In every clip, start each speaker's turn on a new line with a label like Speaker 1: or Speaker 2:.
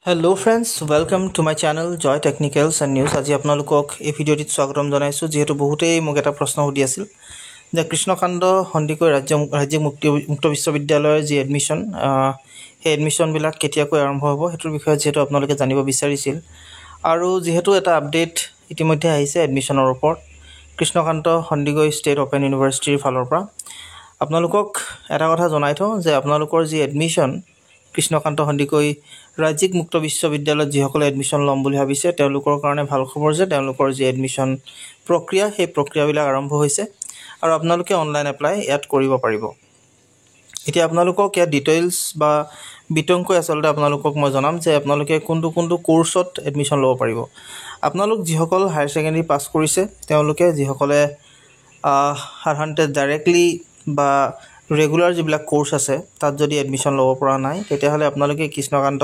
Speaker 1: Hello friends, welcome to my channel Joy Technicals and News. আজি আপোনালোকক এই ভিডিঅ'টিত স্বাগতম জনাইছো যেহেতু বহুতেই মোক এটা প্ৰশ্ন সুধি আছিল যে কৃষ্ণকান্ত সন্দিকৈ ৰাজ্যিক মুক্ত বিশ্ববিদ্যালয়ৰ যি এডমিশন সেই এডমিশন বিলাক কেতিয়াকৈ আৰম্ভ হ'ব হেতুৰ বিষয়ে যেহেতু আপোনালোকে জানিব বিচাৰিছিল আৰু যেহেতু এটা আপডেট ইতিমধ্যে আহিছে এডমিশনৰ ওপৰত কৃষ্ণকান্ত সন্দিকৈ ষ্টেট ওপেন ইউনিভাৰ্চিটিৰ ফালৰ পৰা আপোনালোকক এটা কথা জনাই থওঁ যে আপোনালোকৰ যি এডমিশন কৃষ্ণকান্ত সন্দিকৈ ৰাজ্যিক মুক্ত বিশ্ববিদ্যালয়ত যিসকলে এডমিশন ল'ম বুলি ভাবিছে তেওঁলোকৰ কাৰণে ভাল খবৰ যে তেওঁলোকৰ যি এডমিশন প্ৰক্ৰিয়া সেই প্ৰক্ৰিয়াবিলাক আৰম্ভ হৈছে আৰু আপোনালোকে অনলাইন এপ্লাই ইয়াত কৰিব পাৰিব এতিয়া আপোনালোকক ইয়াত ডিটেইলছ বা বিতংকৈ আচলতে আপোনালোকক মই জনাম যে আপোনালোকে কোনটো কোৰ্ছত এডমিশন ল'ব পাৰিব আপোনালোক যিসকল হায়াৰ সেকেন্ডাৰী পাছ কৰিছে তেওঁলোকে যিসকলে সাধাৰণতে ডাইৰেক্টলি বা ৰেগুলাৰ যিবিলাক কোৰ্স আছে তাত যদি এডমিশন ল'ব পৰা নাই তেতিয়াহ'লে আপোনালোকে কৃষ্ণকান্ত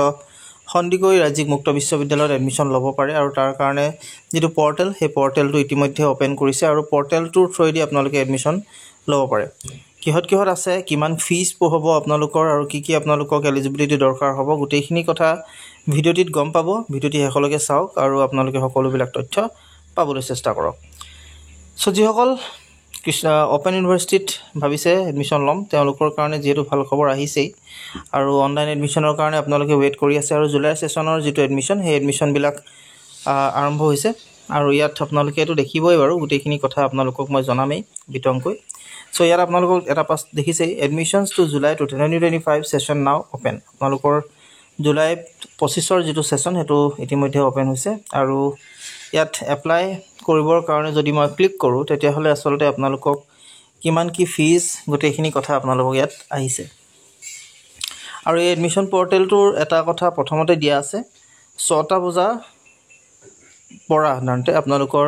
Speaker 1: সন্দিকৈ ৰাজ্যিক মুক্ত বিশ্ববিদ্যালয়ত এডমিশন ল'ব পাৰে আৰু তাৰ কাৰণে যেটো পৰ্টেল সেই পৰ্টেলটো ইতিমধ্যে ওপেন কৰিছে আৰু পৰ্টেলটোৰ থ্ৰুদি আপোনালোকে এডমিশন ল'ব পাৰে কিহত আছে কিমান ফিজ হ'ব আপোনালোকৰ আৰু কি আপোনালোকক এলিজিবিলিটি দৰকাৰ হ'ব গোটেইখিনি কথা ভিডিঅ'টিত গম পাব ভিডিঅ'টি হেকলৈকে চাওক আৰু আপোনালোকে সকলোবিলাক তথ্য পাবলৈ চেষ্টা কৰক সো যিসকল কৃষ্ণ ওপেন ইউনিভাৰ্চিটিত ভাবিছে এডমিশন ল'ম তেওঁলোকৰ কাৰণে যেহেতু ভাল খবৰ আহিছেই আৰু অনলাইন এডমিশনৰ কাৰণে আপোনালোকে ৱেট কৰি আছে আৰু জুলাই সেশনৰ যেটো এডমিশন সেই এডমিশন বিলাক আৰম্ভ হৈছে আৰু ইয়াত আপোনালোকে এটো দেখিবই বাৰু গোটেইখিনি কথা আপোনালোকক মই জনামেই বিতংকৈ সো ইয়াত আপোনালোকক এটা পাছ দেখিছে এডমিশনস টু জুলাই 2025 সেশন নাও ওপেন আপোনালোকৰ জুলাই 25 ৰ যেটো সেশন হেতু ইতিমধ্যে ওপেন হৈছে আৰু ইয়াত এপ্লাই কৰিবৰ কাৰণে যদি মই ক্লিক কৰো তেতিয়া হলে আসলতে আপোনালোকক কিমান কি ফিজ গোটেইখিনি কথা আপোনালোকক ইয়াত আহিছে আৰু এই এডমিশন পৰ্টেলটোৰ এটা কথা প্ৰথমতে দিয়া আছে 6টা বজা পৰা নান্তে আপোনালোকৰ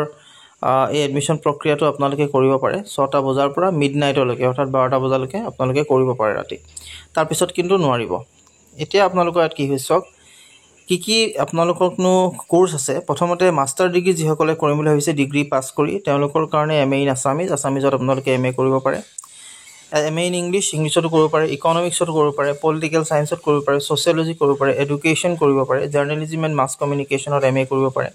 Speaker 1: এই এডমিশন প্ৰক্ৰিয়াটো আপোনালোকে কৰিব পাৰে 6টা বজাৰ পৰা মিডনাইটলৈকে অৰ্থাৎ 12টা বজালৈকে আপোনালোকে কৰিব পাৰে ৰাতি তাৰ পিছত কিন্তু নোৱাৰিব এতিয়া আপোনালোকৰ ইয়াত কি হৈছে কি আপোনালোকৰনো কোৰ্স আছে প্ৰথমতে মাষ্টাৰ ডিগ্ৰী যিসকলে কৰিম বুলি ভাবিছে ডিগ্ৰী পাছ কৰি তেওঁলোকৰ কাৰণে এমএ ইন আসামিজত আপোনালোকে এমএ কৰিব পাৰে এমএ ইন ইংলিছত কৰিব পাৰে ইকনমিক্সত কৰিব পাৰে পলিটিকেল সায়েন্সত কৰিব পাৰে সোশিয়োলজি কৰিব পাৰে এডুকেশন কৰিব পাৰে জাৰ্নালিজম এণ্ড মাস কমিউনিকেশনত এমএ কৰিব পাৰে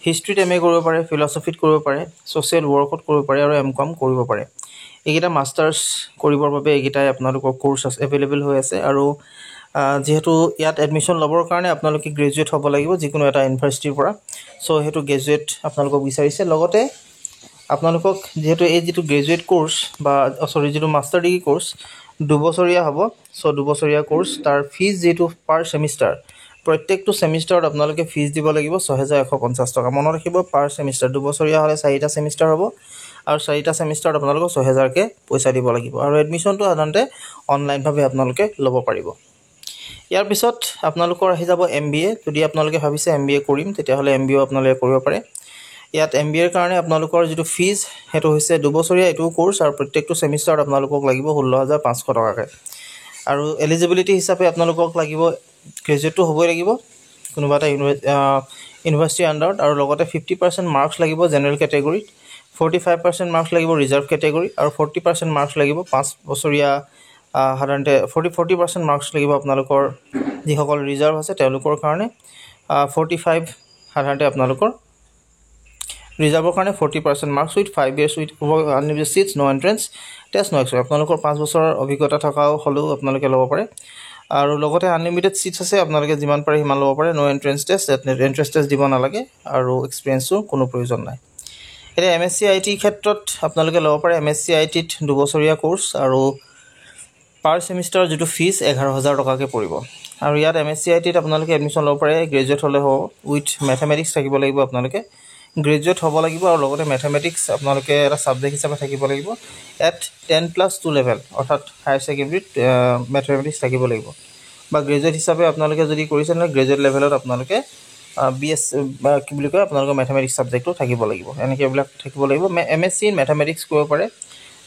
Speaker 1: হিষ্ট্ৰীত এমএ কৰিব পাৰে ফিলসফিত কৰিব পাৰে সোশ্যাল ওয়াৰ্কত কৰিব পাৰে আৰু এমকম কৰিব পাৰে এইকেইটা মাষ্টাৰ্স কৰিবৰ বাবে এইকেইটাই আপোনালোকৰ কোৰ্স এভেইলেবল হৈ আছে আৰু যেহেতু ইয়াত এডমিশন লবৰ কাৰণে আপোনালোকে গ্ৰেজুৱেট হ'ব লাগিব যিকোনো এটা ইউনিভাৰ্চিটিৰ পৰা সো হেতু গ্ৰেজুৱেট আপোনালোকক বিচাৰিছে লগতে আপোনালোকক যেহেতু এই যেটো গ্ৰেজুৱেট কোৰ্স বা যেটো মাষ্টাৰ ডিগ্ৰী কোৰ্স 2 বছৰীয়া হ'ব সো 2 বছৰীয়া কোৰ্স তাৰ ফিজ যেটো পাৰ সেমিষ্টাৰ প্ৰত্যেকটো সেমিষ্টাৰত আপোনালোকে ফিজ দিব লাগিব 6150 টকা মনত ৰাখিব পাৰ সেমিষ্টাৰ 2 বছৰীয়া হলে 4টা সেমিষ্টাৰ হ'ব আৰু 4টা সেমিষ্টাৰত আপোনালোকক 6000 কে পইচা দিব লাগিব আৰু এডমিশনটো সাধাৰণতে অনলাইন ভাবে আপোনালোকে ল'ব পাৰিব ইয়াৰ পিছত আপোনালোকৰ আহি যাব এমবিএ যদি আপোনালোকে ভাবিছে এমবিএ কৰিম তেতিয়া হলে এমবিএ আপোনালোকে কৰিব পাৰে ইয়াত এমবিএৰ কাৰণে আপোনালোকৰ যেটো ফিজ হেতু হৈছে 2 বছৰীয়া এটো কোৰ্স আৰু প্ৰত্যেকটো সেমিষ্টাৰত আপোনালোকক লাগিব 16500 টকাকে আৰু এলিজিবিলিটি হিচাপে আপোনালোকক লাগিব গ্ৰেজুৱেটটো হ'বই লাগিব কোনোবাটা ইউনিভাৰ্চিটি আন্ডাৰত আৰু লগতে 50% মাৰ্কস লাগিব জেনাৰেল ক্যাটেগৰীত 45% মাৰ্কস লাগিব ৰিজাৰ্ভ ক্যাটেগৰী আৰু 40% মাৰ্কস লাগিব 5 বছৰীয়া সাধাৰণতে 40% মাৰ্কস লাগিব আপোনালোকৰ যিসকল ৰিজাৰ্ভ আছে তেওঁলোকৰ কাৰণে 45 সাধাৰণতে আপোনালোকৰ ৰিজাৰ্ভৰ কাৰণে 40% marks with 5 years with unlimited seats no entrance test no exam আপোনালোকৰ 5 বছৰৰ অভিজ্ঞতা থকাও হলেও আপোনালোকে ল'ব পাৰে আৰু লগতে আনলিমিটেড সিটস আছে আপোনালোকে যিমান পাৰে হিমান ল'ব পাৰে নো এন্ট্ৰেন্স টেষ্ট দিব নালাগে আৰু এক্সপেৰিয়েন্সৰ কোনো প্ৰয়োজন নাই এটা এমএসসি আইটি ক্ষেত্ৰত আপোনালোকে ল'ব পাৰে এমএসসি আইটিত 2 বছৰীয়া কোৰ্স আৰু পাৰ সেমিষ্টাৰ যেটো ফিজ 11000 টকাকে পৰিব আৰু ইয়াত এমএসসি আইটিত আপোনালোকে এডমিশন ল'ব পাৰে গ্ৰেজুৱেট হলে হ'ব উইথ ম্যাথমেটিক্স থাকিব লাগিব আপোনালোকে গ্ৰেজুৱেট হ'ব লাগিব আৰু লগতে ম্যাথমেটিক্স আপোনালোকে এটা সাবজেক্ট হিচাপে থাকিব লাগিব এট 10+2 লেভেল অৰ্থাৎ হায়াৰ সেকেন্ডাৰীত ম্যাথমেটিক্স থাকিব লাগিব বা গ্ৰেজুৱেট হিচাপে আপোনালোকে যদি কৰিছে না গ্ৰেজুৱেট লেভেলত আপোনালোকে বিএস বা কি বুলি কয় আপোনালোকৰ ম্যাথমেটিক্স সাবজেক্টটো থাকিব লাগিব এনেকৈ বিলাক থাকিব লাগিব এমএসসি ইন ম্যাথমেটিক্স কৰিব পাৰে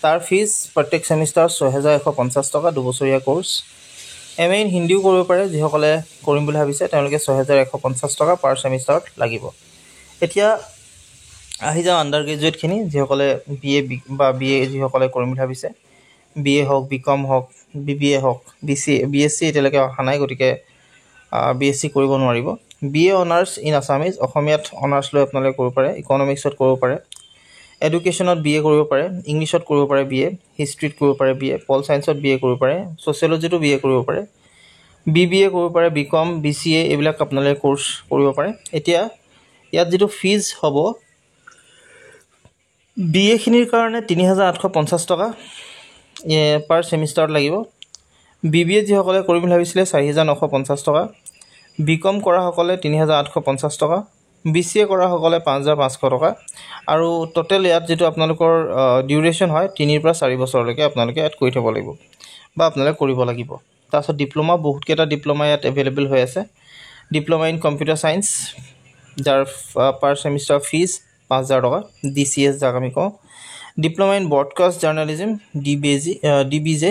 Speaker 1: তাৰ ফিজ প্ৰত্যেক সেমিষ্টাৰ 6150 টকা 2 বছৰীয়া কোৰ্স এমএ ইন হিন্দীও কৰিব পাৰে যিসকলে কৰিম বুলি ভাবিছে তেওঁলোকে 6150 টকা পাৰ সেমিষ্টাৰত লাগিব এতিয়া আহি যাও আন্ডাৰ গ্ৰেজুৱেট খিনি যিসকলে বিএ যিসকলে কৰিম বুলি ভাবিছে বিএ হওক বিকম হওক বিবিএ হওক বিএসসি এতিয়ালৈকে অহা নাই গতিকে BSc কৰিব নোৱাৰিব। BA অনাৰ্ছ ইন আছামিজ, অসমীয়াত অনাৰ্ছ লৈ আপোনালোকে কৰিব পাৰে, ইকনমিক্সত কৰিব পাৰে, এডুকেশ্যনত BA কৰিব পাৰে, ইংলিছত কৰিব পাৰে BA, হিষ্ট্ৰীত কৰিব পাৰে BA, পল চায়েন্সত BA কৰিব পাৰে, ছ'চিয়লজিতো BA কৰিব পাৰে, BBA কৰিব পাৰে, BCom, BCA এইবিলাক আপোনালোকে কোৰ্চ কৰিব পাৰে। এতিয়া ইয়াত যিটো ফিজ হ'ব BA-খিনিৰ কাৰণে ৩,৮৫০ টকা পাৰ ছেমিষ্টাৰত লাগিব। BBA যিসকলে কৰিম বুলি ভাবিছিলে ৪,৯৫০ টকা, BCom কৰাসকলে ৩,৮৫০ টকা, BCA কৰাসকলে ৫,৫০০ টকা, আৰু টোটেল ইয়াত যিটো আপোনালোকৰ ডিউৰেশ্যন হয় ৩ পৰা ৪ বছৰলৈকে আপোনালোকে ইয়াত কৰি থ'ব লাগিব বা আপোনালোকে কৰিব লাগিব। তাৰপিছত ডিপ্ল'মা, বহুতকেইটা ডিপ্ল'মা ইয়াত এভেইলেবল হৈ আছে। ডিপ্ল'মা ইন কম্পিউটাৰ ছায়েন্স, যাৰ পাৰ ছেমিষ্টাৰ ফিজ ৫,০০০ টকা, DCS যাক আমি কওঁ। Diploma in broadcast journalism, DBJ,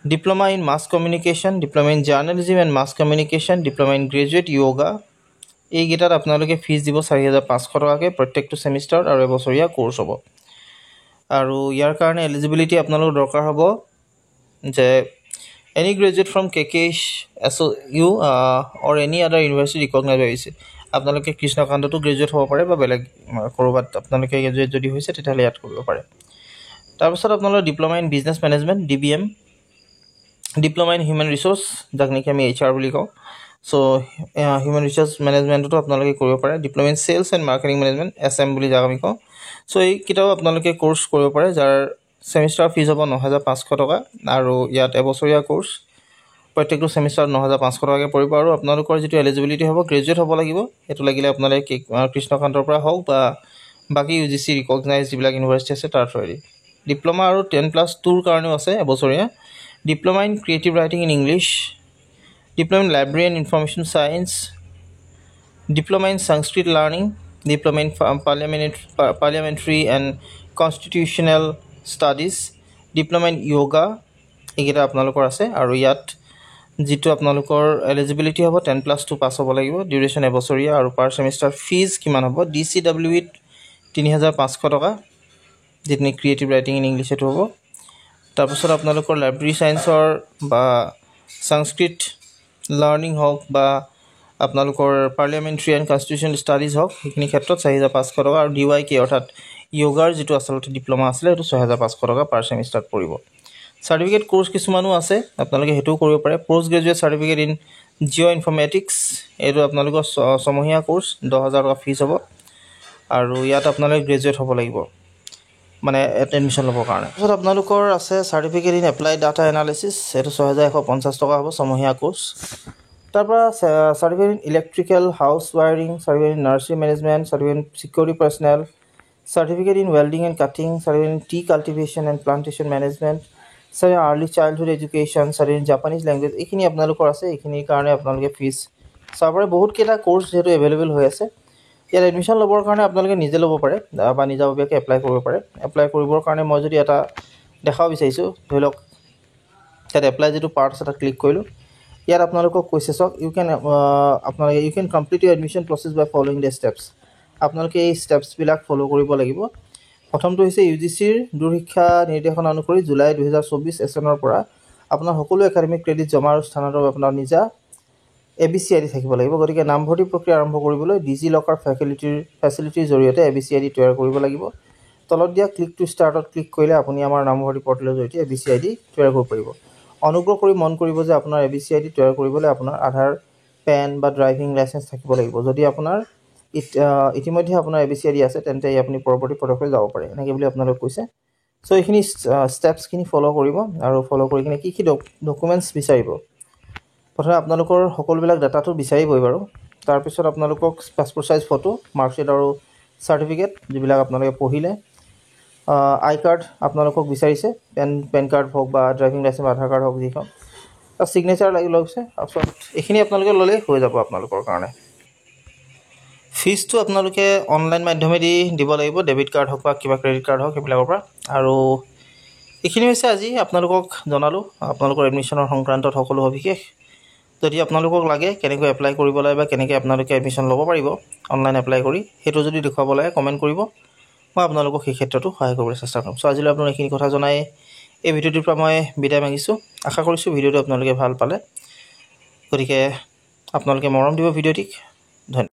Speaker 1: diploma in mass communication, diploma in journalism and mass communication, diploma in graduate yoga, এইকেইটাত আপোনালোকে ফিজ দিব ৪,৫০০ টকাকৈ প্ৰত্যেকটো ছেমিষ্টাৰত, আৰু এবছৰীয়া কোৰ্চ হ'ব। আৰু ইয়াৰ কাৰণে এলিজিবিলিটি আপোনালোকৰ দৰকাৰ হ'ব যে any graduate from KKSU or any other university recognise হৈছে। আপোনালোকে কৃষ্ণকান্ততো গ্ৰেজুৱেট হ'ব পাৰে বা বেলেগ ক'ৰবাত আপোনালোকে গ্ৰেজুৱেট যদি হৈছে তেতিয়াহ'লে ইয়াত কৰিব পাৰে। তাৰপিছত আপোনালোকৰ diploma in business management, DBM, diploma in human resource, যাক নেকি আমি HR বুলি কওঁ। চ' হিউমেন ৰিচ'ৰ্চ মেনেজমেণ্টতো আপোনালোকে কৰিব পাৰে। Diploma in sales and marketing management, SM বুলি যাক আমি কওঁ। চ' এইকেইটাও আপোনালোকে কোৰ্চ কৰিব পাৰে, যাৰ ছেমিষ্টাৰ ফিজ হ'ব ৯,৫০০ টকা, আৰু ইয়াত এবছৰীয়া কোৰ্চ, প্ৰত্যেকটো ছেমিষ্টাৰত ৯,৫০০ টকাকৈ পৰিব। আৰু আপোনালোকৰ যিটো এলিজিবিলিটি হ'ব, গ্ৰেজুৱেট হ'ব লাগিব। সেইটো লাগিলে আপোনালোকে কৃষ্ণকান্তৰ পৰা হওক বা বাকী UGC ৰিকগনাইজ যিবিলাক ইউনিভাৰ্চিটি আছে তাৰ থ্ৰুৱেদি। ডিপ্ল'মা আৰু 10+2ৰ কাৰণেও আছে এবছৰীয়া। Diploma in creative writing in English, diploma in library and information science, diploma in Sanskrit learning, diploma in parliamentary and constitutional studies, diploma in yoga, এইকেইটা আপোনালোকৰ আছে। আৰু ইয়াত যিটো আপোনালোকৰ এলিজিবিলিটি হ'ব 10+2 পাছ হ'ব লাগিব, ডিউৰেশ্যন এবছৰীয়া, আৰু পাৰ ছেমিষ্টাৰ ফিজ কিমান হ'ব, DCWEত ৩,৫০০ টকা, যিটো নেকি ক্ৰিয়েটিভ ৰাইটিং ইন ইংলিছ সেইটো হ'ব। তাৰপিছত আপোনালোকৰ লাইব্ৰেৰী ছায়েন্সৰ বা সংস্কৃত লাৰ্ণিং হওক বা আপোনালোকৰ পাৰ্লিয়ামেণ্টাৰী এণ্ড কনষ্টিটিউশ্যনেল ষ্টাডিজ হওক, সেইখিনি ক্ষেত্ৰত ৪,৫০০ টকা, আৰু DYK অৰ্থাৎ য়োগাৰ যিটো আচলতে ডিপ্ল'মা আছিলে সেইটো ৬,৫০০ টকা পাৰ ছেমিষ্টাৰত পৰিব। চাৰ্টিফিকেট কোৰ্চ কিছুমানো আছে, আপোনালোকে সেইটোও কৰিব পাৰে। Post graduate certificate in Jio' informatics, এইটো আপোনালোকৰ ছমহীয়া কোৰ্চ, ১০,০০০ টকা ফিজ হ'ব, আৰু ইয়াত আপোনালোকে গ্ৰেজুৱেট হ'ব লাগিব মানে এডমিশ্যন ল'বৰ কাৰণে। তাৰপিছত আপোনালোকৰ আছে certificate in applied data analysis, এইটো ৬,১৫০ টকা হ'ব, ছমহীয়া কোৰ্চ। তাৰপৰা certificate in electrical house wiring, certificate in nursery management, certificate in security personnel, certificate in welding and cutting, certificate in tea cultivation and plantation management, certificate early childhood education, certificate in Japanese language, এইখিনি আপোনালোকৰ আছে। এইখিনিৰ কাৰণে আপোনালোকে fees চাব পাৰে। বহুতকেইটা course যিহেতু এভেইলেবল হৈ আছে, ইয়াত এডমিশ্যন ল'বৰ কাৰণে আপোনালোকে নিজে ল'ব পাৰে বা নিজাববীয়াকৈ এপ্লাই কৰিব পাৰে। এপ্লাই কৰিবৰ কাৰণে মই যদি এটা দেখাব বিচাৰিছোঁ, ধৰি লওক ইয়াত এপ্লাই যিটো পাৰ্ট আছে তাত ক্লিক কৰিলোঁ। ইয়াত আপোনালোকক কৈছে চাওক, you can complete your admission process by following the steps. আপোনালোকে এই ষ্টেপছবিলাক ফ'ল' কৰিব লাগিব। প্ৰথমটো হৈছে UGCৰ দূৰশিক্ষা নিৰ্দেশনা অনুসৰি জুলাই 2024 ছেশ্যনৰ পৰা আপোনাৰ সকলো একাডেমিক ক্ৰেডিট জমা আৰু স্থানান্তৰ আপোনাৰ নিজা ABC ID থাকিব লাগিব। গতিকে নামভৰ্তি প্ৰক্ৰিয়া আৰম্ভ কৰিবলৈ ডিজি লকাৰ ফেচিলিটিৰ জৰিয়তে ABC ID তৈয়াৰ কৰিব লাগিব। তলত দিয়া ক্লিক টু ষ্টাৰ্টত ক্লিক কৰিলে আপুনি আমাৰ নামভৰ্তি পৰ্টেলৰ জৰিয়তে ABC ID তৈয়াৰ কৰিব পাৰিব। অনুগ্ৰহ কৰি মন কৰিব যে আপোনাৰ ABC ID তৈয়াৰ কৰিবলৈ আপোনাৰ আধাৰ, পেন বা ড্ৰাইভিং লাইচেঞ্চ থাকিব লাগিব। যদি আপোনাৰ ইতিমধ্যে আপোনাৰ ABC ID আছে তেন্তে আপুনি পৰৱৰ্তী পদক্ষেপলৈ যাব পাৰে, এনেকৈ বুলি আপোনালোক কৈছে। চ' এইখিনি ষ্টেপছখিনি ফ'ল' কৰিব, আৰু ফ'ল' কৰি কিনে কি ডকুমেণ্টছ বিচাৰিব। প্ৰথমে আপোনালোকৰ সকলোবিলাক ডাটাটো বিচাৰিবই বাৰু। তাৰপিছত আপোনালোকক পাছপৰ্ট চাইজ ফটো, মাৰ্কশ্বিট আৰু চাৰ্টিফিকেট যিবিলাক আপোনালোকে পঢ়িলে, আই কাৰ্ড আপোনালোকক বিচাৰিছে, পেন কাৰ্ড হওক বা ড্ৰাইভিং লাইচেঞ্চ, আধাৰ কাৰ্ড হওক, যিখন তাৰ ছিগনেচাৰ লৈছে। তাৰপিছত এইখিনি আপোনালোকে ল'লেই হৈ যাব আপোনালোকৰ কাৰণে। ফিজটো আপোনালোকে অনলাইন মাধ্যমেদি দিব লাগিব, ডেবিট কাৰ্ড হওক বা কিবা ক্ৰেডিট কাৰ্ড হওক সেইবিলাকৰ পৰা। আৰু এইখিনি হৈছে আজি আপোনালোকক জনালোঁ আপোনালোকৰ এডমিশ্যনৰ সংক্ৰান্তত সকলো সবিশেষ। যদি আপোনালোকক লাগে কেনেকৈ এপ্লাই কৰিব লাগে বা কেনেকৈ আপোনালোকে এডমিশ্যন ল'ব পাৰিব অনলাইন এপ্লাই কৰি, সেইটো যদি দেখুৱাব লাগে কমেণ্ট কৰিব, মই আপোনালোকক সেই ক্ষেত্ৰতো সহায় কৰিবলৈ চেষ্টা কৰিম। চ' আজিলৈ আপোনালোক এইখিনি কথা জনাই এই ভিডিঅ'টোৰ পৰা মই বিদায় মাগিছোঁ। আশা কৰিছোঁ ভিডিঅ'টো আপোনালোকে ভাল পালে। গতিকে আপোনালোকে মৰম দিব ভিডিঅ'টিক। ধন্যবাদ।